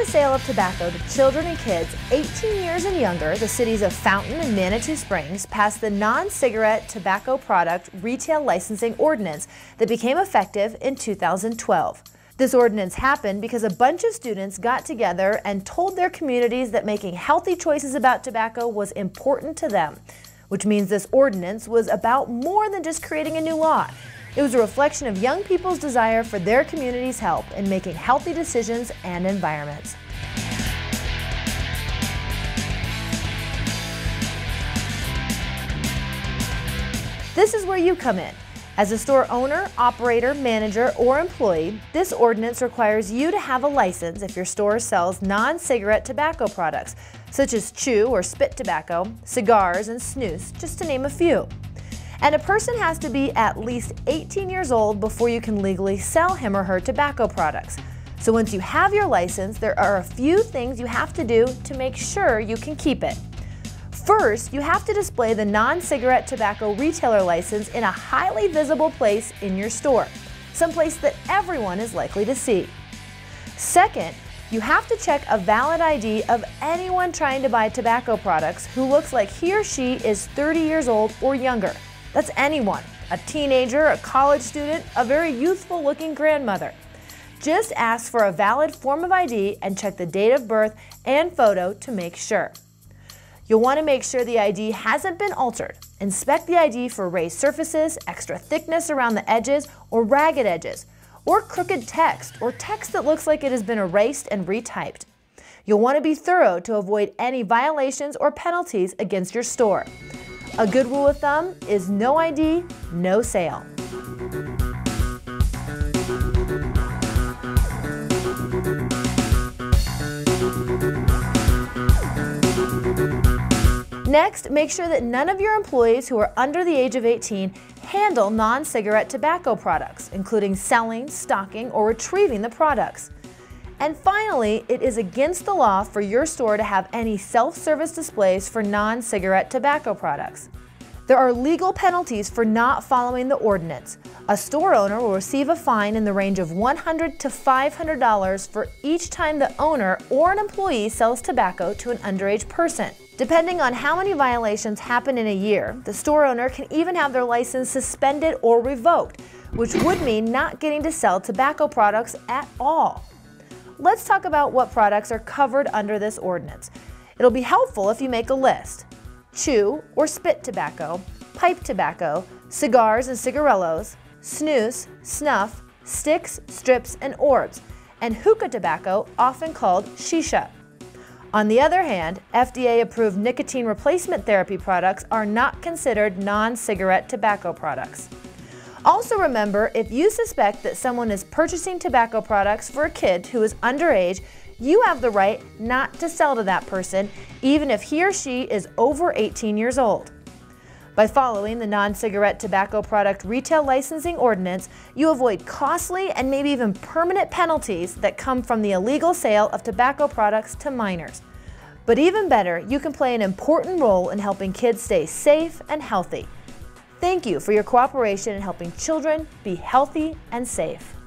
sale of tobacco to children and kids 18 years and younger, the cities of Fountain and Manitou Springs passed the Non-Cigarette Tobacco Product Retail Licensing Ordinance that became effective in 2012. This ordinance happened because a bunch of students got together and told their communities that making healthy choices about tobacco was important to them, which means this ordinance was about more than just creating a new law. It was a reflection of young people's desire for their community's help in making healthy decisions and environments. This is where you come in. As a store owner, operator, manager, or employee, this ordinance requires you to have a license if your store sells non-cigarette tobacco products, such as chew or spit tobacco, cigars, and snus, just to name a few. And a person has to be at least 18 years old before you can legally sell him or her tobacco products. So once you have your license, there are a few things you have to do to make sure you can keep it. First, you have to display the non-cigarette tobacco retailer license in a highly visible place in your store, someplace that everyone is likely to see. Second, you have to check a valid ID of anyone trying to buy tobacco products who looks like he or she is 30 years old or younger. That's anyone, a teenager, a college student, a very youthful looking grandmother. Just ask for a valid form of ID and check the date of birth and photo to make sure. You'll want to make sure the ID hasn't been altered. Inspect the ID for raised surfaces, extra thickness around the edges, or ragged edges, or crooked text, or text that looks like it has been erased and retyped. You'll want to be thorough to avoid any violations or penalties against your store. A good rule of thumb is no ID, no sale. Next, make sure that none of your employees who are under the age of 18 handle non-cigarette tobacco products, including selling, stocking, or retrieving the products. And finally, it is against the law for your store to have any self-service displays for non-cigarette tobacco products. There are legal penalties for not following the ordinance. A store owner will receive a fine in the range of $100 to $500 for each time the owner or an employee sells tobacco to an underage person. Depending on how many violations happen in a year, the store owner can even have their license suspended or revoked, which would mean not getting to sell tobacco products at all. Let's talk about what products are covered under this ordinance. It'll be helpful if you make a list. Chew or spit tobacco, pipe tobacco, cigars and cigarillos, snus, snuff, sticks, strips, and orbs, and hookah tobacco, often called shisha. On the other hand, FDA-approved nicotine replacement therapy products are not considered non-cigarette tobacco products. Also remember, if you suspect that someone is purchasing tobacco products for a kid who is underage, you have the right not to sell to that person, even if he or she is over 18 years old. By following the Non-Cigarette Tobacco Product Retail Licensing Ordinance, you avoid costly and maybe even permanent penalties that come from the illegal sale of tobacco products to minors. But even better, you can play an important role in helping kids stay safe and healthy. Thank you for your cooperation in helping children be healthy and safe.